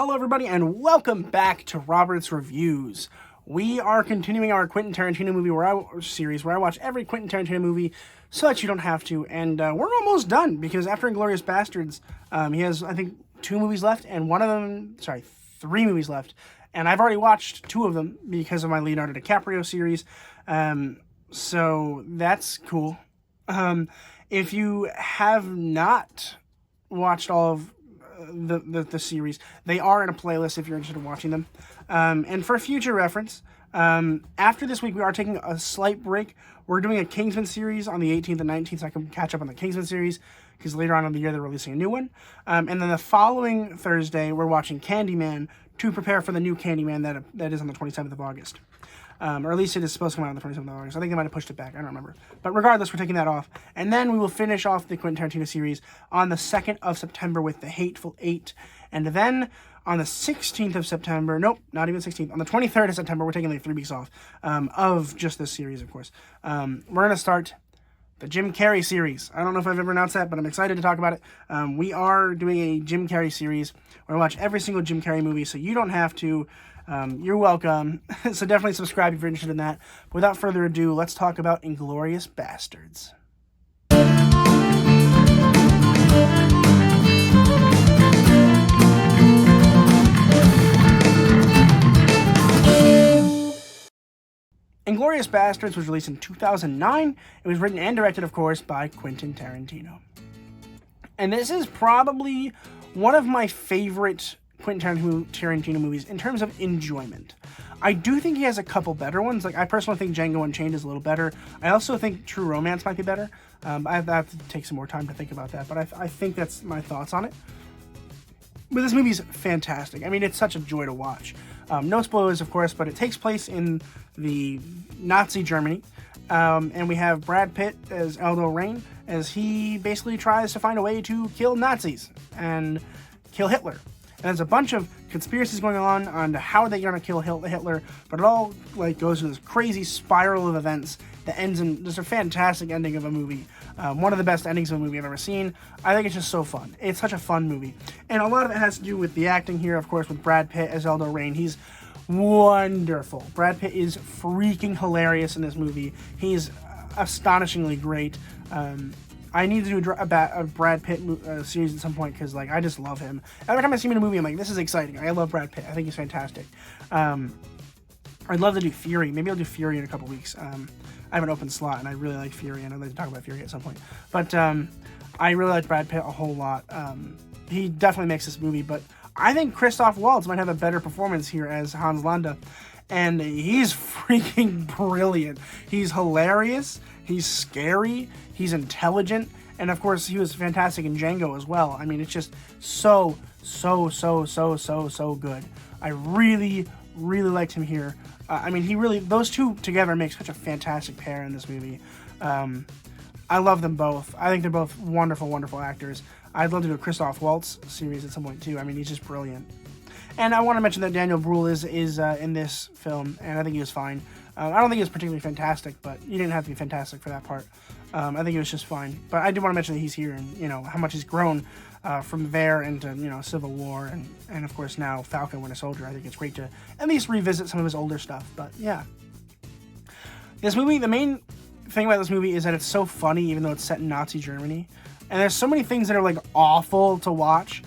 Hello everybody and welcome back to Robert's Reviews. We are continuing our Quentin Tarantino movie series where I watch every Quentin Tarantino movie so that you don't have to, and we're almost done because after Inglourious Basterds, he has, I think, 2 movies left, and 3 movies left, and I've already watched 2 of them because of my Leonardo DiCaprio series, so that's cool. If you have not watched all of the series, they are in a playlist if you're interested in watching them. And for future reference, after this week we are taking a slight break. We're doing a Kingsman series on the 18th and 19th so I can catch up on the Kingsman series because later on in the year they're releasing a new one. And then the following Thursday we're watching Candyman to prepare for the new Candyman that is on the 27th of August. Or at least it is supposed to come out on the 27th of August. I think they might have pushed it back. I don't remember. But regardless, we're taking that off. And then we will finish off the Quentin Tarantino series on the 2nd of September with The Hateful Eight. And then on the 16th of September, nope, not even 16th, on the 23rd of September, we're taking like 3 weeks off of just this series, of course. We're going to start the Jim Carrey series. I don't know if I've ever announced that, but I'm excited to talk about it. We are doing a Jim Carrey series where I watch every single Jim Carrey movie, so you don't have to. You're welcome. So definitely subscribe if you're interested in that. But without further ado, let's talk about Inglourious Basterds. Inglourious Basterds was released in 2009. It was written and directed, of course, by Quentin Tarantino. And this is probably one of my favorite Quentin Tarantino movies in terms of enjoyment. I do think he has a couple better ones. Like, I personally think Django Unchained is a little better. I also think True Romance might be better. I have to take some more time to think about that, but I think that's my thoughts on it. But this movie's fantastic. I mean, it's such a joy to watch. No spoilers, of course, but it takes place in the Nazi Germany. And we have Brad Pitt as Aldo Rain, as he basically tries to find a way to kill Nazis and kill Hitler. And there's a bunch of conspiracies going on how they're going to kill Hitler, but it all goes into this crazy spiral of events that ends in just a fantastic ending of a movie. One of the best endings of a movie I've ever seen. I think it's just so fun. It's such a fun movie. And a lot of it has to do with the acting here, of course, with Brad Pitt as Aldo Rain. He's wonderful. Brad Pitt is freaking hilarious in this movie. He's astonishingly great. I need to do a Brad Pitt series at some point because, I just love him. Every time I see him in a movie, I'm like, this is exciting. I love Brad Pitt. I think he's fantastic. I'd love to do Fury. Maybe I'll do Fury in a couple weeks. I have an open slot, and I really like Fury, and I'd like to talk about Fury at some point. But I really like Brad Pitt a whole lot. He definitely makes this movie, but I think Christoph Waltz might have a better performance here as Hans Landa. And he's freaking brilliant. He's hilarious. He's scary. He's intelligent. And of course, he was fantastic in Django as well. I mean, it's just so good. I really liked him here. Those two together make such a fantastic pair in this movie. I love them both. I think they're both wonderful actors. I'd love to do a Christoph Waltz series at some point too. I mean, he's just brilliant. And I want to mention that Daniel Bruhl is in this film, and I think he was fine. I don't think he was particularly fantastic, but you didn't have to be fantastic for that part. I think he was just fine. But I do want to mention that he's here, and how much he's grown from there into Civil War, and of course now Falcon Winter Soldier. I think it's great to at least revisit some of his older stuff. But yeah, this movie. The main thing about this movie is that it's so funny, even though it's set in Nazi Germany, and there's so many things that are awful to watch,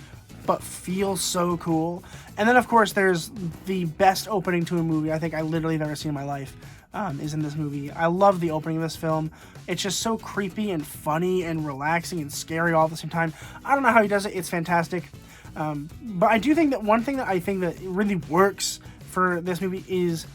but feel so cool. And then, of course, there's the best opening to a movie I think I literally have ever seen in my life is in this movie. I love the opening of this film. It's just so creepy and funny and relaxing and scary all at the same time. I don't know how he does it. It's fantastic. But I do think that one thing that I think that really works for this movie is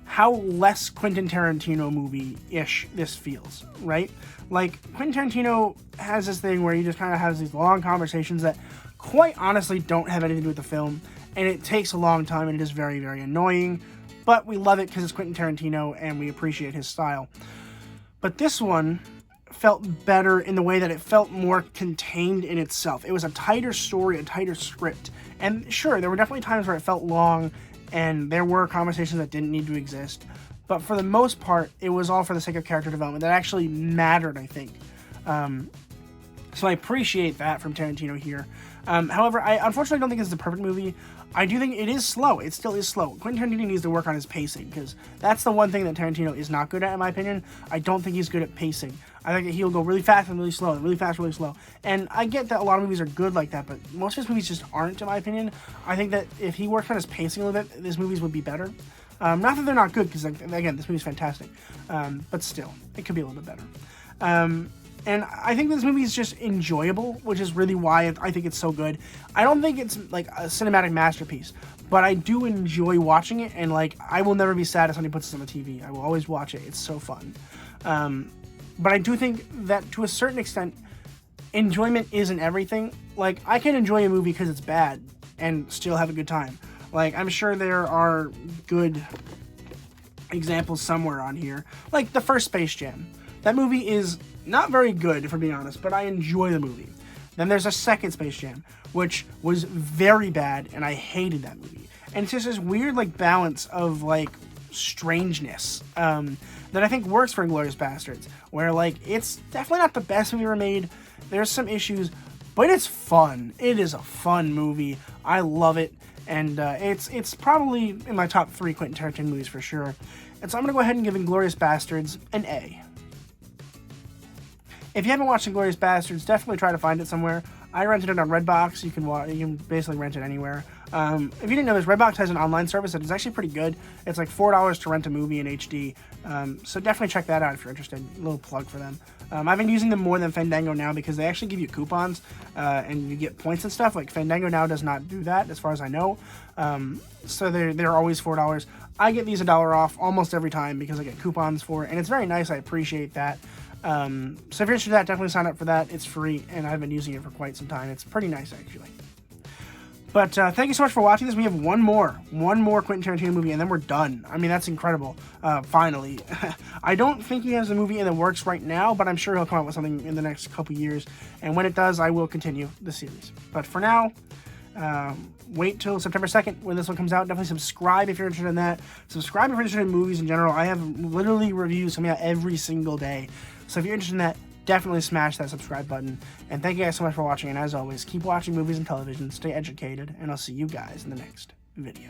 how less Quentin Tarantino movie-ish this feels, right? Quentin Tarantino has this thing where he just kind of has these long conversations that quite honestly don't have anything to do with the film, and it takes a long time, and it is very annoying, but we love it because it's Quentin Tarantino, and we appreciate his style. But this one felt better in the way that it felt more contained in itself. It was a tighter story, a tighter script, and sure, there were definitely times where it felt long, and there were conversations that didn't need to exist, but for the most part, it was all for the sake of character development that actually mattered, I think. So I appreciate that from Tarantino here. However, I unfortunately don't think it's the perfect movie. I do think it is slow. It still is slow. Quentin Tarantino needs to work on his pacing, because that's the one thing that Tarantino is not good at, in my opinion. I don't think he's good at pacing. I think that he'll go really fast and really slow, and really fast, really slow. And I get that a lot of movies are good like that, but most of his movies just aren't, in my opinion. I think that if he worked on his pacing a little bit, his movies would be better. Not that they're not good, because, again, this movie's fantastic. But still, it could be a little bit better. And I think this movie is just enjoyable, which is really why I think it's so good. I don't think it's, like, a cinematic masterpiece, but I do enjoy watching it, and, like, I will never be sad if somebody puts this on the TV. I will always watch it. It's so fun. But I do think that, to a certain extent, enjoyment isn't everything. Like, I can enjoy a movie because it's bad and still have a good time. Like, I'm sure there are good examples somewhere on here. Like, the first Space Jam. That movie is not very good, if I'm being honest, but I enjoy the movie. Then there's a second Space Jam, which was very bad, and I hated that movie. And it's just this weird, like, balance of, like, strangeness that I think works for Inglourious Basterds, where, like, it's definitely not the best movie ever made. There's some issues, but it's fun. It is a fun movie. I love it, and it's probably in my top 3 Quentin Tarantino movies for sure. And so I'm going to go ahead and give Inglourious Basterds an A. If you haven't watched Inglourious Basterds, definitely try to find it somewhere. I rented it on Redbox. You can basically rent it anywhere. If you didn't know this, Redbox has an online service that is actually pretty good. It's like $4 to rent a movie in HD. So definitely check that out if you're interested. A little plug for them. I've been using them more than Fandango now because they actually give you coupons and you get points and stuff. Like, Fandango now does not do that, as far as I know. So they're always $4. I get these $1 off almost every time because I get coupons for it, and it's very nice. I appreciate that. So if you're interested in that, definitely sign up for that. It's free, and I've been using it for quite some time. It's pretty nice, actually. But thank you so much for watching this. We have one more Quentin Tarantino movie, and then we're done. I mean, that's incredible. Finally. I don't think he has a movie in the works right now, but I'm sure he'll come out with something in the next couple years. And when it does, I will continue the series. But for now, wait till September 2nd when this one comes out. Definitely subscribe if you're interested in that. Subscribe if you're interested in movies in general. I have literally reviews coming out every single day. So if you're interested in that, definitely smash that subscribe button. And thank you guys so much for watching. And as always, keep watching movies and television, stay educated, and I'll see you guys in the next video.